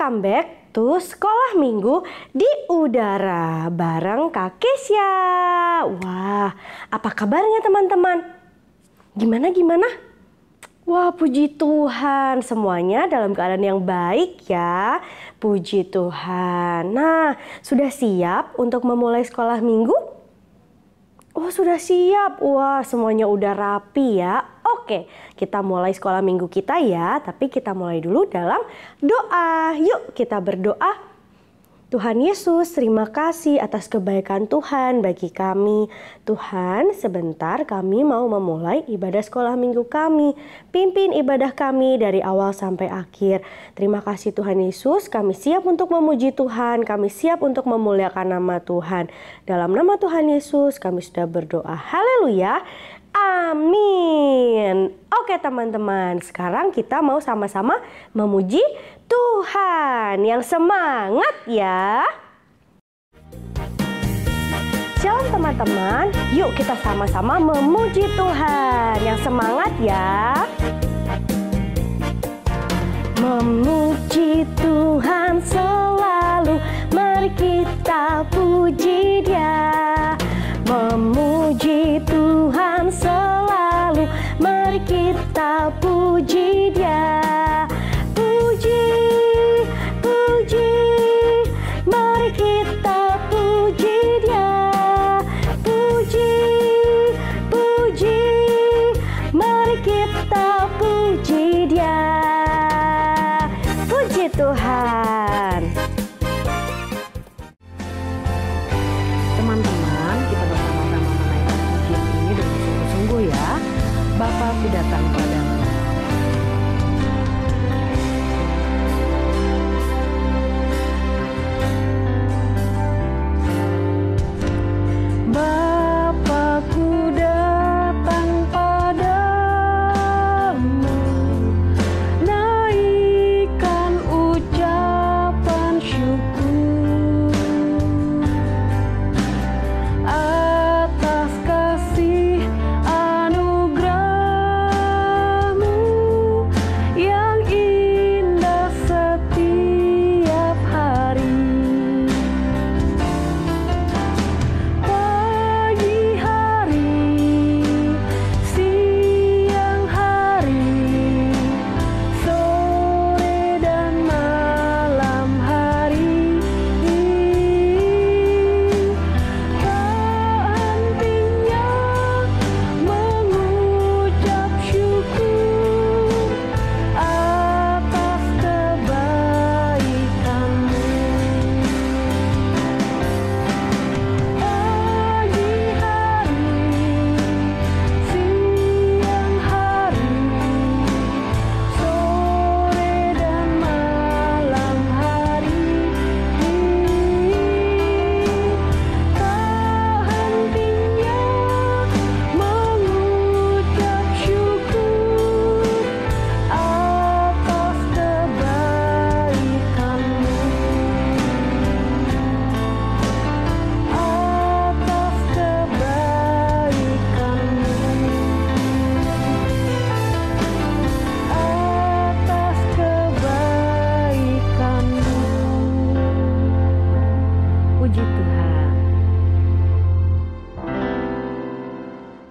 Welcome back to Sekolah Minggu di Udara bareng Kak Kesya. Wah, apa kabarnya teman-teman? Gimana? Wah, puji Tuhan, semuanya dalam keadaan yang baik ya. Puji Tuhan. Nah, sudah siap untuk memulai sekolah minggu? Oh, sudah siap. Wah, semuanya udah rapi ya. Oke, kita mulai sekolah minggu kita ya. Tapi kita mulai dulu dalam doa. Yuk kita berdoa. Tuhan Yesus, terima kasih atas kebaikan Tuhan bagi kami. Tuhan, sebentar kami mau memulai ibadah sekolah minggu kami. Pimpin ibadah kami dari awal sampai akhir. Terima kasih Tuhan Yesus, kami siap untuk memuji Tuhan. Kami siap untuk memuliakan nama Tuhan. Dalam nama Tuhan Yesus, kami sudah berdoa. Haleluya. Amin. Oke teman-teman, sekarang kita mau sama-sama memuji Tuhan. Yang semangat ya. Shalom teman-teman, yuk kita sama-sama memuji Tuhan. Yang semangat ya. Memuji Tuhan selalu, mari kita puji Dia. Memuji Tuhan selalu, mari kita puji Dia. Puji, mari kita puji Dia. Puji, mari kita puji Dia. Puji Tuhan. Teman-teman, kita bersama-sama menaikkan pujian ini dengan sungguh-sungguh ya. Bapa, ku datang padamu. Bapa, ku datang padamu, naikkan ucapan syukur atas kasih anugerah-Mu yang indah setiap hari. Pagi hari, siang hari, sore dan malam hari, tak hentinya mengucap syukur atas kebaikan-Mu. Pagi hari, siang hari, sore dan malam hari, tak hentinya mengucap syukur atas kebaikan-Mu. Atas kebaikan-Mu. Atas kebaikan-Mu. Puji Tuhan.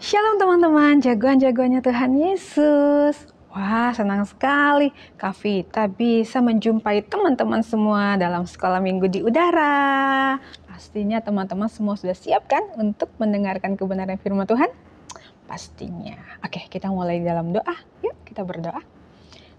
Shalom teman-teman, jagoan-jagoannya Tuhan Yesus. Wah, senang sekali Kak Vita bisa menjumpai teman-teman semua dalam sekolah minggu di udara. Pastinya teman-teman semua sudah siap kan untuk mendengarkan kebenaran firman Tuhan? Pastinya. Oke, kita mulai dalam doa. Yuk kita berdoa.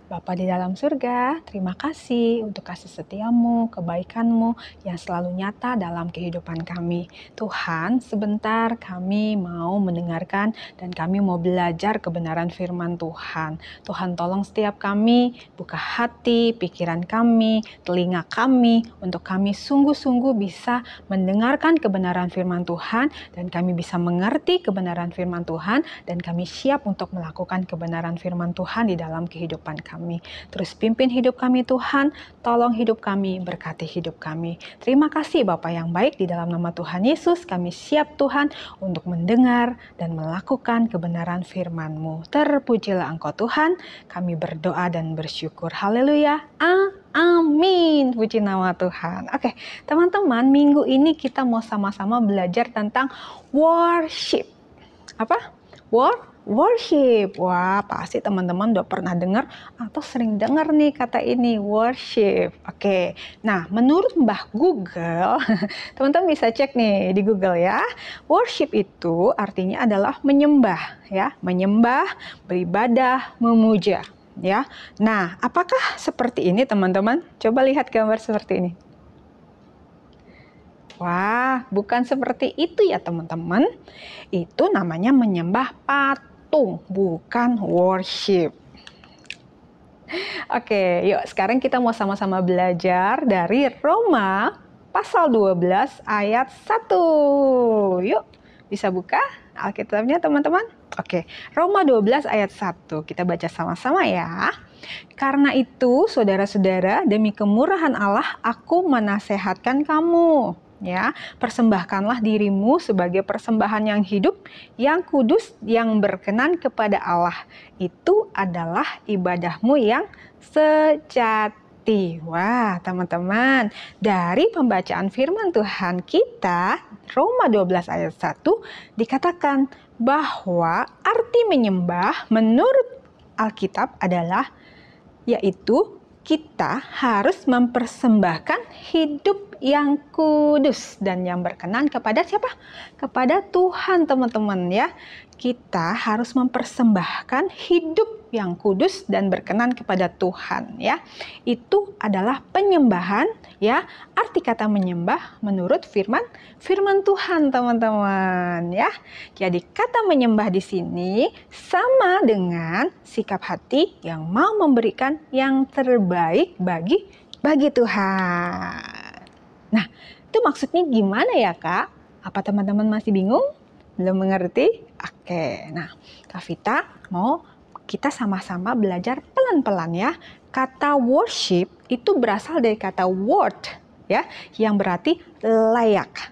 Bapa di dalam surga, terima kasih untuk kasih setia-Mu, kebaikan-Mu yang selalu nyata dalam kehidupan kami. Tuhan, sebentar kami mau mendengarkan dan kami mau belajar kebenaran firman Tuhan. Tuhan tolong setiap kami, buka hati, pikiran kami, telinga kami, untuk kami sungguh-sungguh bisa mendengarkan kebenaran firman Tuhan dan kami bisa mengerti kebenaran firman Tuhan dan kami siap untuk melakukan kebenaran firman Tuhan di dalam kehidupan kami. Terus pimpin hidup kami Tuhan, tolong hidup kami, berkati hidup kami. Terima kasih Bapa yang baik, di dalam nama Tuhan Yesus kami siap Tuhan untuk mendengar dan melakukan kebenaran firman-Mu. Terpujilah Engkau Tuhan, kami berdoa dan bersyukur. Haleluya. Amin. Amin, puji nama Tuhan. Oke, teman-teman, minggu ini kita mau sama-sama belajar tentang worship. Apa? Worship. Wah, pasti teman-teman udah pernah dengar atau sering dengar nih kata ini, worship. Oke, nah menurut Mbah Google, teman-teman bisa cek nih di Google ya. Worship itu artinya adalah menyembah ya, menyembah, beribadah, memuja. Ya, nah apakah seperti ini teman-teman? Coba lihat gambar seperti ini. Wah, bukan seperti itu ya teman-teman. Itu namanya menyembah patung, bukan worship. Oke, yuk sekarang kita mau sama-sama belajar dari Roma pasal 12 ayat 1. Yuk, bisa buka Alkitabnya teman-teman? Oke, Roma 12 ayat 1. Kita baca sama-sama ya. Karena itu, saudara-saudara, demi kemurahan Allah, aku menasehatkan kamu. Ya, persembahkanlah dirimu sebagai persembahan yang hidup, yang kudus, yang berkenan kepada Allah. Itu adalah ibadahmu yang sejati. Wah, teman-teman, dari pembacaan firman Tuhan kita, Roma 12 ayat 1, dikatakan bahwa arti menyembah menurut Alkitab adalah yaitu kita harus mempersembahkan hidup yang kudus dan yang berkenan kepada siapa? Kepada Tuhan, teman-teman ya. Kita harus mempersembahkan hidup yang kudus dan berkenan kepada Tuhan ya. Itu adalah penyembahan ya. Arti kata menyembah menurut firman Tuhan, teman-teman ya. Jadi kata menyembah di sini sama dengan sikap hati yang mau memberikan yang terbaik bagi Tuhan. Nah, itu maksudnya gimana ya, Kak? Apa teman-teman masih bingung? Belum mengerti? Oke, nah Kak Vita mau kita sama-sama belajar pelan-pelan ya. Kata worship itu berasal dari kata word ya, yang berarti layak.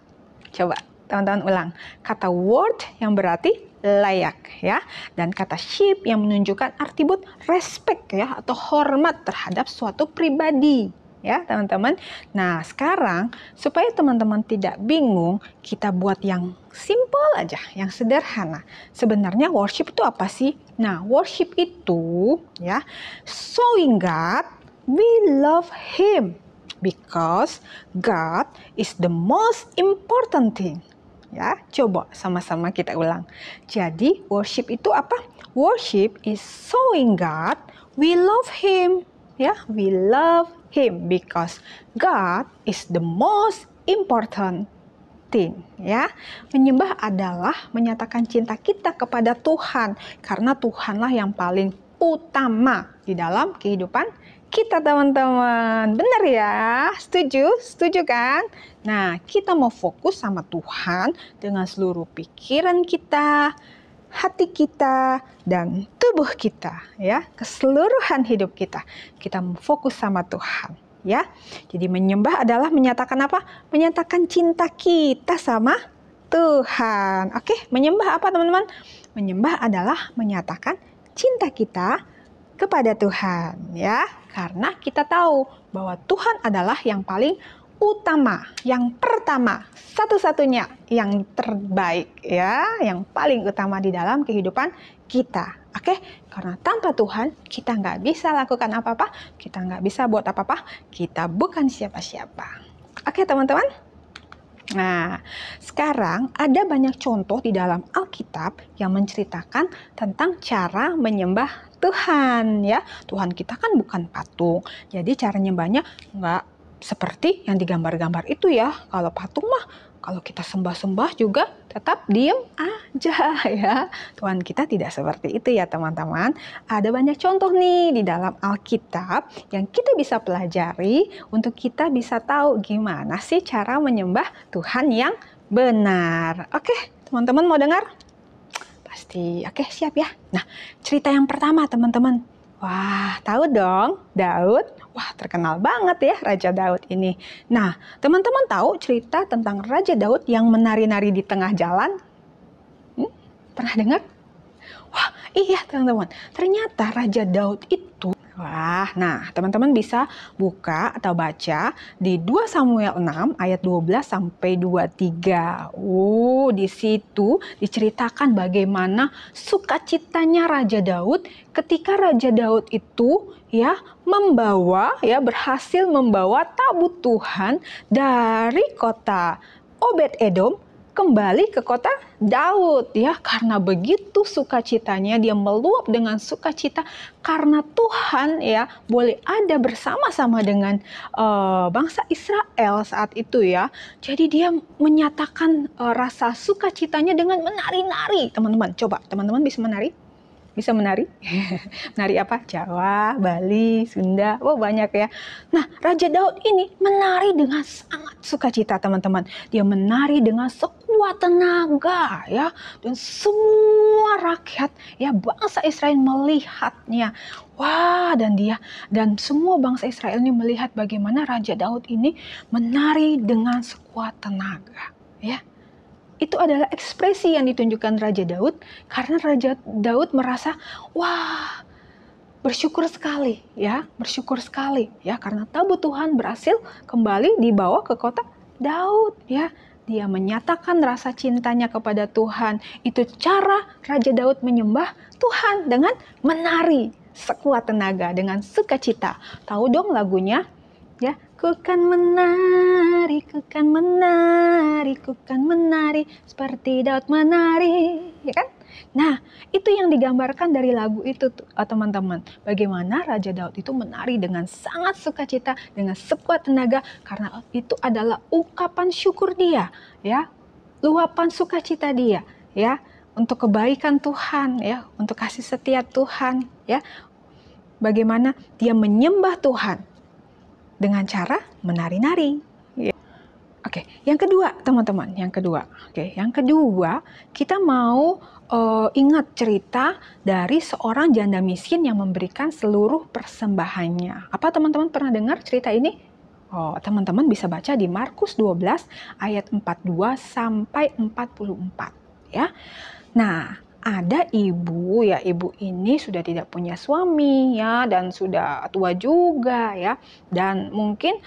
Coba teman-teman ulang. Kata word yang berarti layak ya, dan kata sheep yang menunjukkan atribut respect ya atau hormat terhadap suatu pribadi. Ya teman-teman. Nah sekarang supaya teman-teman tidak bingung, kita buat yang simple aja, yang sederhana. Sebenarnya worship itu apa sih? Nah worship itu ya, showing God we love Him because God is the most important thing. Ya, coba sama-sama kita ulang. Jadi worship itu apa? Worship is showing God we love Him. Ya, we love Him because God is the most important thing. Ya, menyembah adalah menyatakan cinta kita kepada Tuhan karena Tuhanlah yang paling utama di dalam kehidupan kita, teman-teman. Benar ya? Setuju? Setuju kan? Nah, kita mau fokus sama Tuhan dengan seluruh pikiran kita, hati kita, dan tubuh kita, ya, keseluruhan hidup kita. Kita fokus sama Tuhan, ya. Jadi menyembah adalah menyatakan apa? Menyatakan cinta kita sama Tuhan. Oke, menyembah apa teman-teman? Menyembah adalah menyatakan cinta kita kepada Tuhan, ya. Karena kita tahu bahwa Tuhan adalah yang paling utama, yang pertama, satu-satunya, yang terbaik ya, yang paling utama di dalam kehidupan kita. Oke, karena tanpa Tuhan kita nggak bisa lakukan apa-apa, kita nggak bisa buat apa-apa, kita bukan siapa-siapa. Oke teman-teman. Nah, sekarang ada banyak contoh di dalam Alkitab yang menceritakan tentang cara menyembah Tuhan ya. Tuhan kita kan bukan patung, jadi cara nyembahnya nggak seperti yang digambar-gambar itu ya. Kalau patung mah, kalau kita sembah-sembah juga tetap diem aja ya. Tuhan kita tidak seperti itu ya teman-teman. Ada banyak contoh nih di dalam Alkitab yang kita bisa pelajari untuk kita bisa tahu gimana sih cara menyembah Tuhan yang benar. Oke, teman-teman mau dengar? Pasti. Oke, siap ya. Nah, cerita yang pertama teman-teman. Wah, tahu dong, Daud. Wah, terkenal banget ya Raja Daud ini. Nah, teman-teman tahu cerita tentang Raja Daud yang menari-nari di tengah jalan? Pernah dengar? Wah, iya teman-teman. Ternyata Raja Daud itu Wah, nah teman-teman bisa buka atau baca di 2 Samuel 6 ayat 12 sampai 23. Di situ diceritakan bagaimana sukacitanya Raja Daud ketika Raja Daud itu berhasil membawa tabut Tuhan dari kota Obed-Edom kembali ke kota Daud, karena begitu sukacitanya, dia meluap dengan sukacita karena Tuhan boleh ada bersama-sama dengan bangsa Israel saat itu. Jadi dia menyatakan rasa sukacitanya dengan menari-nari. Teman-teman, coba teman-teman bisa menari? Bisa menari? Menari apa? Jawa, Bali, Sunda, banyak ya. Nah, Raja Daud ini menari dengan sangat sukacita, teman-teman. Dia menari dengan sekuat tenaga, dan semua rakyat, bangsa Israel melihatnya. Dan semua bangsa Israel ini melihat bagaimana Raja Daud ini menari dengan sekuat tenaga, Itu adalah ekspresi yang ditunjukkan Raja Daud karena Raja Daud merasa bersyukur sekali karena tabut Tuhan berhasil kembali dibawa ke kota Daud. Dia menyatakan rasa cintanya kepada Tuhan. Itu cara Raja Daud menyembah Tuhan dengan menari sekuat tenaga dengan sukacita. Tahu dong lagunya? Ku kan menari, ku kan menari, ku kan menari seperti Daud menari, kan? Nah, itu yang digambarkan dari lagu itu, teman-teman. Bagaimana Raja Daud itu menari dengan sangat sukacita, dengan sekuat tenaga, karena itu adalah ungkapan syukur dia, luapan sukacita dia, untuk kebaikan Tuhan, untuk kasih setia Tuhan, Bagaimana dia menyembah Tuhan dengan cara menari-nari. Oke, yang kedua teman-teman, yang kedua kita mau ingat cerita dari seorang janda miskin yang memberikan seluruh persembahannya. Apa teman-teman pernah dengar cerita ini? Teman-teman bisa baca di Markus 12 ayat 42 sampai 44, Nah, ada ibu ini sudah tidak punya suami dan sudah tua juga dan mungkin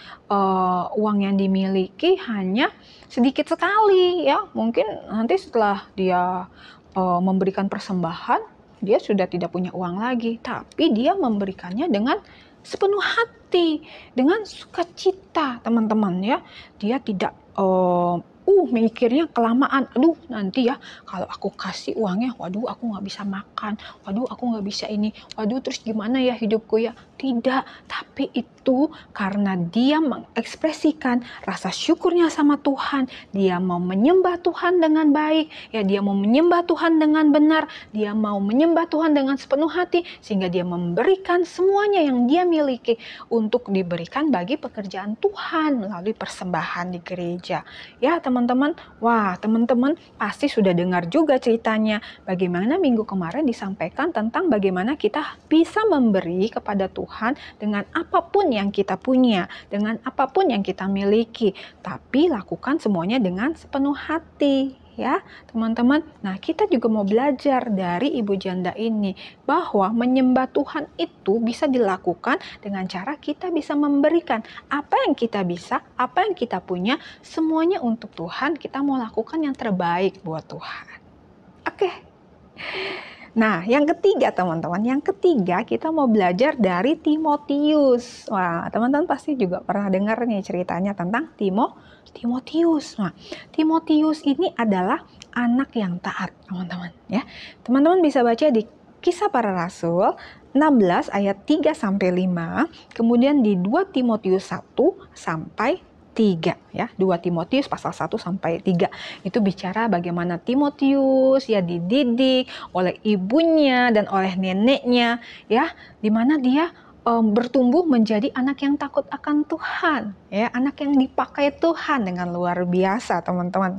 uang yang dimiliki hanya sedikit sekali mungkin nanti setelah dia memberikan persembahan dia sudah tidak punya uang lagi, tapi dia memberikannya dengan sepenuh hati, dengan sukacita, teman-teman. Dia tidak mikirnya kelamaan, nanti kalau aku kasih uangnya, aku nggak bisa makan, aku nggak bisa ini, terus gimana hidupku Tidak, tapi itu karena dia mengekspresikan rasa syukurnya sama Tuhan. Dia mau menyembah Tuhan dengan baik, dia mau menyembah Tuhan dengan benar, dia mau menyembah Tuhan dengan sepenuh hati, sehingga dia memberikan semuanya yang dia miliki untuk diberikan bagi pekerjaan Tuhan melalui persembahan di gereja. Teman-teman, teman-teman pasti sudah dengar juga ceritanya bagaimana minggu kemarin disampaikan tentang bagaimana kita bisa memberi kepada Tuhan dengan apapun yang kita punya, dengan apapun yang kita miliki, tapi lakukan semuanya dengan sepenuh hati, teman-teman. Nah, kita juga mau belajar dari ibu janda ini bahwa menyembah Tuhan itu bisa dilakukan dengan cara kita bisa memberikan apa yang kita bisa, apa yang kita punya, semuanya untuk Tuhan. Kita mau lakukan yang terbaik buat Tuhan. Oke. Nah, yang ketiga teman-teman, kita mau belajar dari Timotius. Teman-teman pasti juga pernah dengar nih ceritanya tentang Timotius. Timotius ini adalah anak yang taat, teman-teman. Teman-teman bisa baca di Kisah Para Rasul 16 ayat 3 sampai 5, kemudian di 2 Timotius 1 sampai 3, 2 Timotius pasal 1 sampai 3. Itu bicara bagaimana Timotius dididik oleh ibunya dan oleh neneknya, di mana dia bertumbuh menjadi anak yang takut akan Tuhan, anak yang dipakai Tuhan dengan luar biasa, teman-teman.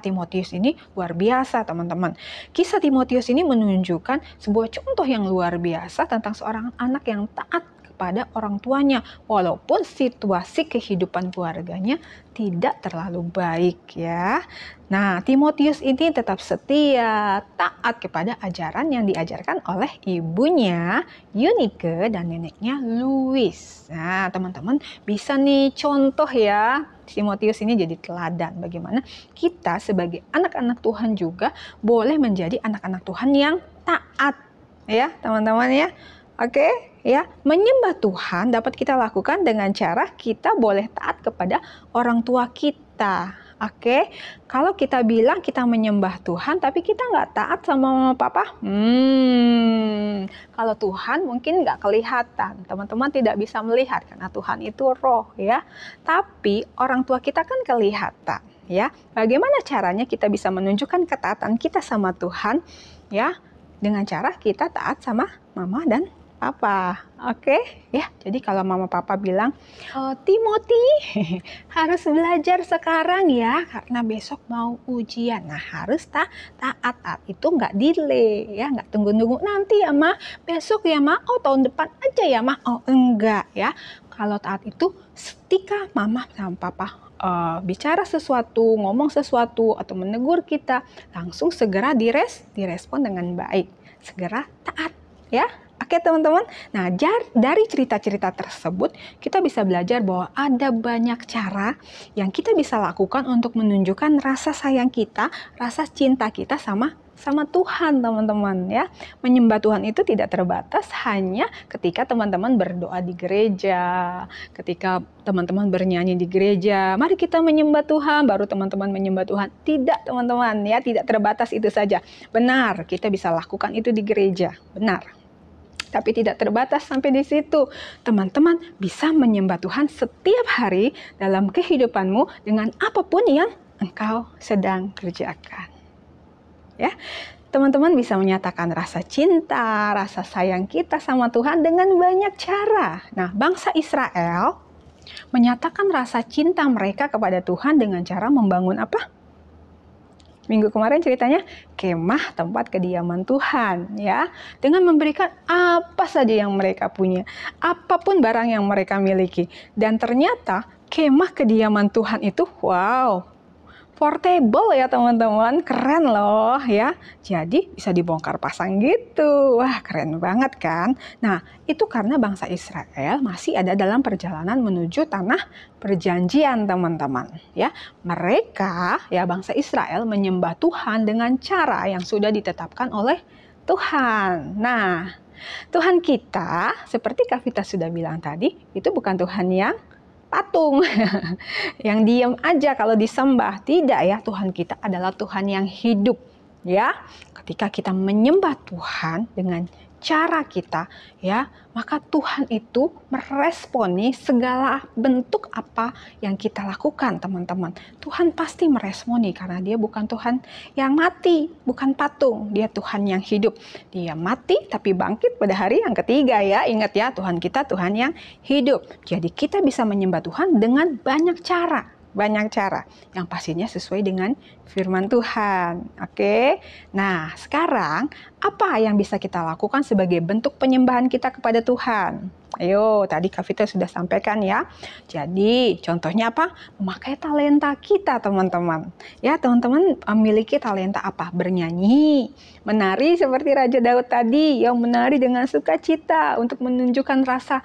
Timotius ini luar biasa, teman-teman. Kisah Timotius ini menunjukkan sebuah contoh yang luar biasa tentang seorang anak yang taat kepada orang tuanya, walaupun situasi kehidupan keluarganya tidak terlalu baik ya. Nah, Timotius ini tetap setia, taat kepada ajaran yang diajarkan oleh ibunya Eunike dan neneknya Louis. Nah, teman-teman bisa nih contoh ya, Timotius ini jadi teladan bagaimana kita sebagai anak-anak Tuhan juga boleh menjadi anak-anak Tuhan yang taat ya, teman-teman ya. Oke, ya, menyembah Tuhan dapat kita lakukan dengan cara kita boleh taat kepada orang tua kita. Oke, kalau kita bilang kita menyembah Tuhan tapi kita nggak taat sama mama papa, kalau Tuhan mungkin nggak kelihatan, teman-teman tidak bisa melihat karena Tuhan itu roh ya. Tapi orang tua kita kan kelihatan ya. Bagaimana caranya kita bisa menunjukkan ketaatan kita sama Tuhan ya? Dengan cara kita taat sama mama dan papa. Oke, ya. Jadi kalau mama papa bilang, Timothy harus belajar sekarang ya, karena besok mau ujian. Nah, harus taat. Itu nggak delay ya, nggak tunggu-tunggu nanti ya ma, besok ya ma, oh tahun depan aja ya ma, oh enggak ya. Kalau taat itu ketika mama sama papa bicara sesuatu, ngomong sesuatu, atau menegur kita, langsung segera direspon dengan baik. Segera taat ya. Oke teman-teman, nah dari cerita-cerita tersebut kita bisa belajar bahwa ada banyak cara yang kita bisa lakukan untuk menunjukkan rasa sayang kita, rasa cinta kita sama Tuhan teman-teman ya. Menyembah Tuhan itu tidak terbatas hanya ketika teman-teman berdoa di gereja, ketika teman-teman bernyanyi di gereja, mari kita menyembah Tuhan, baru teman-teman menyembah Tuhan. Tidak teman-teman ya, tidak terbatas itu saja. Benar, kita bisa lakukan itu di gereja, benar. Tapi tidak terbatas sampai di situ. Teman-teman bisa menyembah Tuhan setiap hari dalam kehidupanmu dengan apapun yang engkau sedang kerjakan. Ya, teman-teman bisa menyatakan rasa cinta, rasa sayang kita sama Tuhan dengan banyak cara. Nah, bangsa Israel menyatakan rasa cinta mereka kepada Tuhan dengan cara membangun apa? Minggu kemarin ceritanya kemah tempat kediaman Tuhan ya, dengan memberikan apa saja yang mereka punya, apapun barang yang mereka miliki. Dan ternyata kemah kediaman Tuhan itu wow, portable ya teman-teman, keren loh ya. Jadi bisa dibongkar pasang gitu. Wah, keren banget kan? Nah, itu karena bangsa Israel masih ada dalam perjalanan menuju tanah perjanjian, teman-teman. Ya, mereka ya bangsa Israel menyembah Tuhan dengan cara yang sudah ditetapkan oleh Tuhan. Nah, Tuhan kita seperti Kak Vita sudah bilang tadi, itu bukan Tuhan yang patung yang diam aja kalau disembah. Tidak ya, Tuhan kita adalah Tuhan yang hidup ya. Ketika kita menyembah Tuhan dengan cara kita ya, maka Tuhan itu meresponi segala bentuk apa yang kita lakukan teman-teman. Tuhan pasti meresponi karena dia bukan Tuhan yang mati, bukan patung. Dia Tuhan yang hidup. Dia mati tapi bangkit pada hari yang ketiga ya. Ingat ya, Tuhan kita Tuhan yang hidup. Jadi kita bisa menyembah Tuhan dengan banyak cara. Banyak cara yang pastinya sesuai dengan firman Tuhan. Oke. Nah, sekarang apa yang bisa kita lakukan sebagai bentuk penyembahan kita kepada Tuhan? Ayo, tadi Kak Vita sudah sampaikan ya. Jadi, contohnya apa? Memakai talenta kita, teman-teman. Ya, teman-teman memiliki talenta apa? Bernyanyi, menari seperti Raja Daud tadi, yang menari dengan sukacita untuk menunjukkan rasa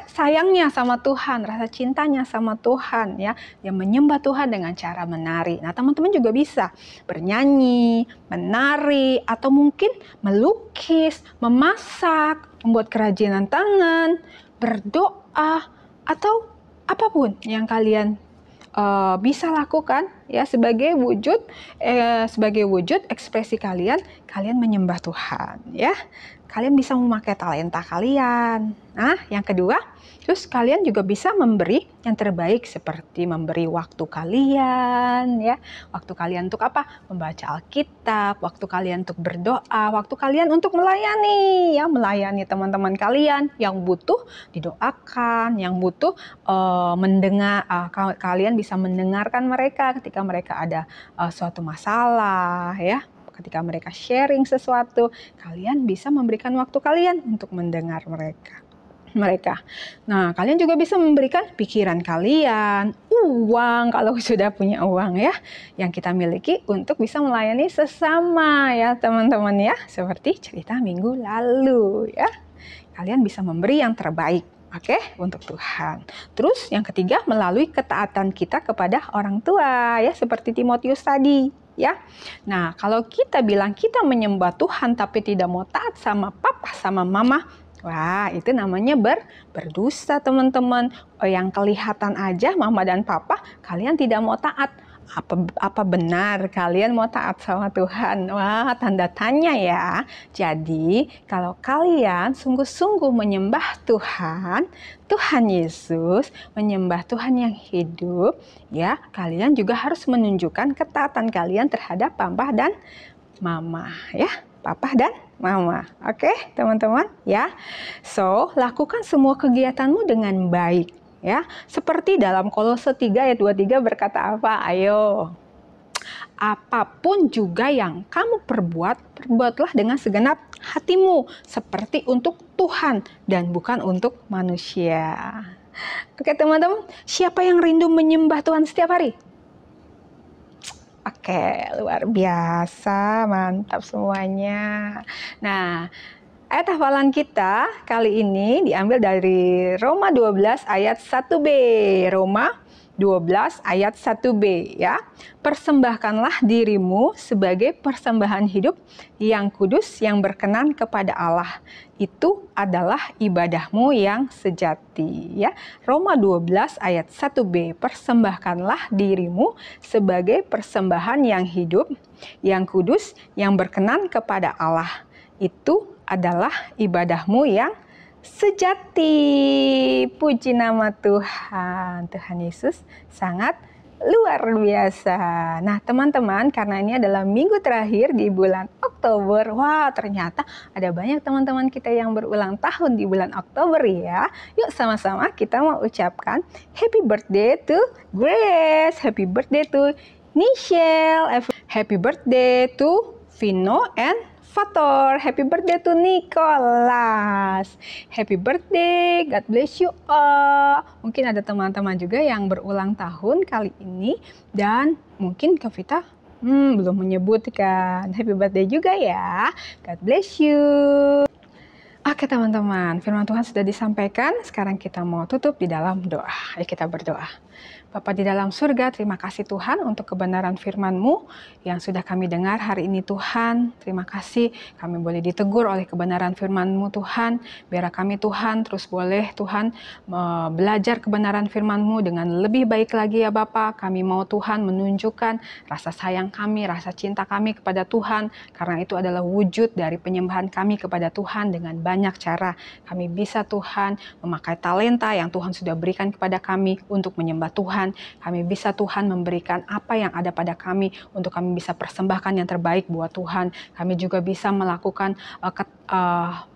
sayangnya sama Tuhan, rasa cintanya sama Tuhan ya. Yang menyembah Tuhan dengan cara menari. Nah, teman-teman juga bisa bernyanyi, menari, atau mungkin melukis, memasak, membuat kerajinan tangan, berdoa, atau apapun yang kalian bisa lakukan ya sebagai wujud ekspresi kalian menyembah Tuhan ya. Kalian bisa memakai talenta kalian. Nah, yang kedua, terus kalian juga bisa memberi yang terbaik seperti memberi waktu kalian ya. Waktu kalian untuk apa? Membaca Alkitab, waktu kalian untuk berdoa, waktu kalian untuk melayani ya, melayani teman-teman kalian yang butuh didoakan, yang butuh mendengar, kalian bisa mendengarkan mereka ketika mereka ada suatu masalah ya. Ketika mereka sharing sesuatu, kalian bisa memberikan waktu kalian untuk mendengar mereka. mereka. Nah, kalian juga bisa memberikan pikiran kalian, uang kalau sudah punya uang ya, yang kita miliki untuk bisa melayani sesama ya teman-teman ya, seperti cerita minggu lalu ya. Kalian bisa memberi yang terbaik, oke, untuk Tuhan. Terus yang ketiga, melalui ketaatan kita kepada orang tua ya, seperti Timotius tadi ya. Nah, kalau kita bilang kita menyembah Tuhan tapi tidak mau taat sama papa sama mama, wah, itu namanya berdosa teman-teman. Yang kelihatan aja mama dan papa, kalian tidak mau taat. Apa benar kalian mau taat sama Tuhan? Wah, tanda tanya ya. Jadi, kalau kalian sungguh-sungguh menyembah Tuhan, Tuhan Yesus, menyembah Tuhan yang hidup, ya, kalian juga harus menunjukkan ketaatan kalian terhadap papa dan mama, ya. Papa dan mama. Oke, teman-teman, ya. So, lakukan semua kegiatanmu dengan baik, ya. Seperti dalam Kolose 3 ayat 23 berkata apa? Ayo. Apapun juga yang kamu perbuatlah dengan segenap hatimu, seperti untuk Tuhan dan bukan untuk manusia. Oke, teman-teman, siapa yang rindu menyembah Tuhan setiap hari? Oke, luar biasa, mantap semuanya. Nah, ayat hafalan kita kali ini diambil dari Roma 12 ayat 1b. Roma 12 ayat 1b ya. Persembahkanlah dirimu sebagai persembahan hidup yang kudus yang berkenan kepada Allah. Itu adalah ibadahmu yang sejati ya. Roma 12 ayat 1b. Persembahkanlah dirimu sebagai persembahan yang hidup, yang kudus, yang berkenan kepada Allah. Itu adalah ibadahmu yang sejati. Puji nama Tuhan. Tuhan Yesus sangat luar biasa. Nah, teman-teman, karena ini adalah minggu terakhir di bulan Oktober. Wah, ternyata ada banyak teman-teman kita yang berulang tahun di bulan Oktober ya. Yuk sama-sama kita mau ucapkan happy birthday to Grace, happy birthday to Nichelle, happy birthday to Vino and Fator, happy birthday to Nicholas, happy birthday, God bless you all. Mungkin ada teman-teman juga yang berulang tahun kali ini dan mungkin Kak Vita belum menyebutkan happy birthday juga ya. God bless you. Oke teman-teman, firman Tuhan sudah disampaikan, sekarang kita mau tutup di dalam doa. Ayo kita berdoa. Bapa di dalam surga, terima kasih Tuhan untuk kebenaran firman-Mu yang sudah kami dengar hari ini Tuhan. Terima kasih kami boleh ditegur oleh kebenaran firman-Mu Tuhan. Biar kami Tuhan terus boleh Tuhan belajar kebenaran firman-Mu dengan lebih baik lagi ya Bapa. Kami mau Tuhan menunjukkan rasa sayang kami, rasa cinta kami kepada Tuhan. Karena itu adalah wujud dari penyembahan kami kepada Tuhan dengan banyak cara. Kami bisa Tuhan memakai talenta yang Tuhan sudah berikan kepada kami untuk menyembah Tuhan. Kami bisa Tuhan memberikan apa yang ada pada kami untuk kami bisa persembahkan yang terbaik buat Tuhan. Kami juga bisa melakukan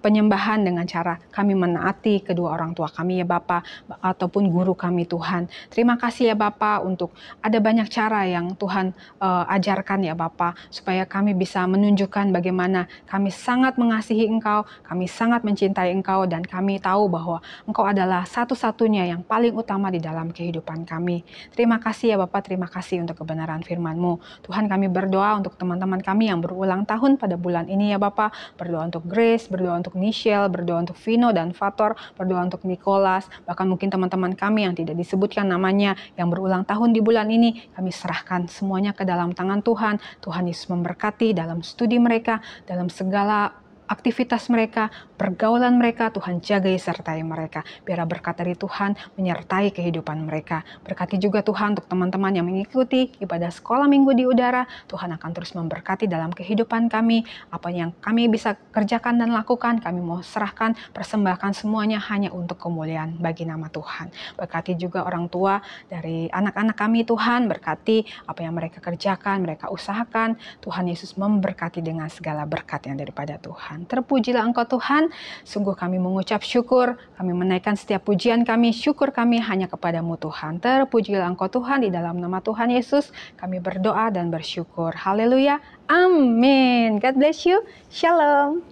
penyembahan dengan cara kami menaati kedua orang tua kami ya Bapa ataupun guru kami Tuhan. Terima kasih ya Bapa untuk ada banyak cara yang Tuhan ajarkan ya Bapa supaya kami bisa menunjukkan bagaimana kami sangat mengasihi Engkau, kami sangat mencintai Engkau dan kami tahu bahwa Engkau adalah satu-satunya yang paling utama di dalam kehidupan kami. Terima kasih ya Bapak, terima kasih untuk kebenaran firman-Mu. Tuhan, kami berdoa untuk teman-teman kami yang berulang tahun pada bulan ini ya Bapak. Berdoa untuk Grace, berdoa untuk Nichelle, berdoa untuk Vino dan Fator, berdoa untuk Nicholas, bahkan mungkin teman-teman kami yang tidak disebutkan namanya yang berulang tahun di bulan ini, kami serahkan semuanya ke dalam tangan Tuhan. Tuhan Yesus memberkati dalam studi mereka, dalam segala aktivitas mereka, pergaulan mereka, Tuhan jagai sertai mereka. Biar berkat dari Tuhan menyertai kehidupan mereka. Berkati juga Tuhan untuk teman-teman yang mengikuti ibadah sekolah minggu di udara. Tuhan akan terus memberkati dalam kehidupan kami. Apa yang kami bisa kerjakan dan lakukan, kami mau serahkan, persembahkan semuanya hanya untuk kemuliaan bagi nama Tuhan. Berkati juga orang tua dari anak-anak kami Tuhan. Berkati apa yang mereka kerjakan, mereka usahakan. Tuhan Yesus memberkati dengan segala berkat yang daripada Tuhan. Terpujilah Engkau Tuhan, sungguh kami mengucap syukur, kami menaikkan setiap pujian kami, syukur kami hanya kepadamu Tuhan. Terpujilah Engkau Tuhan, di dalam nama Tuhan Yesus, kami berdoa dan bersyukur. Haleluya, amin. God bless you, shalom.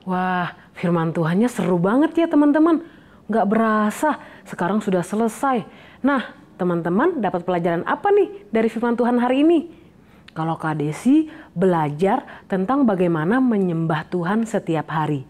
Wah, firman Tuhannya seru banget ya teman-teman. nggak berasa sekarang sudah selesai. Nah, teman-teman dapat pelajaran apa nih dari firman Tuhan hari ini? Kalau Kak Desi belajar tentang bagaimana menyembah Tuhan setiap hari.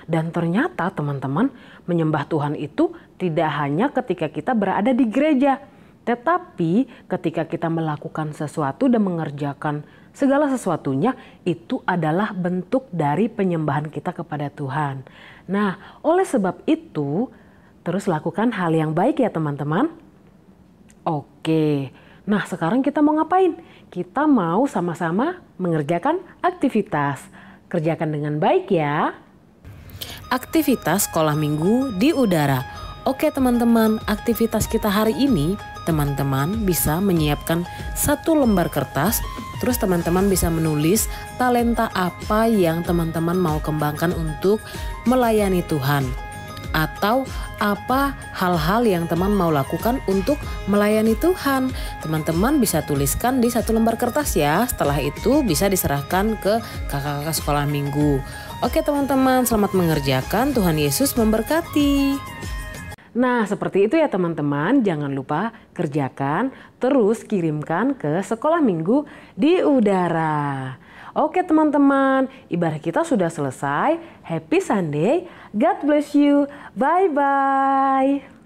Dan ternyata teman-teman, menyembah Tuhan itu tidak hanya ketika kita berada di gereja. Tetapi ketika kita melakukan sesuatu dan mengerjakan segala sesuatunya, itu adalah bentuk dari penyembahan kita kepada Tuhan. Nah, oleh sebab itu, terus lakukan hal yang baik ya teman-teman. Oke, nah sekarang kita mau ngapain? Kita mau sama-sama mengerjakan aktivitas. Kerjakan dengan baik ya. Aktivitas sekolah minggu di udara. Oke teman-teman, aktivitas kita hari ini, teman-teman bisa menyiapkan 1 lembar kertas. Terus teman-teman bisa menulis talenta apa yang teman-teman mau kembangkan untuk melayani Tuhan. Atau apa hal-hal yang teman mau lakukan untuk melayani Tuhan. Teman-teman bisa tuliskan di 1 lembar kertas ya. Setelah itu bisa diserahkan ke kakak-kakak sekolah minggu. Oke teman-teman, selamat mengerjakan. Tuhan Yesus memberkati. Nah, seperti itu ya teman-teman. Jangan lupa kerjakan, terus kirimkan ke sekolah minggu di udara. Oke teman-teman, ibadah kita sudah selesai. Happy Sunday. God bless you. Bye-bye.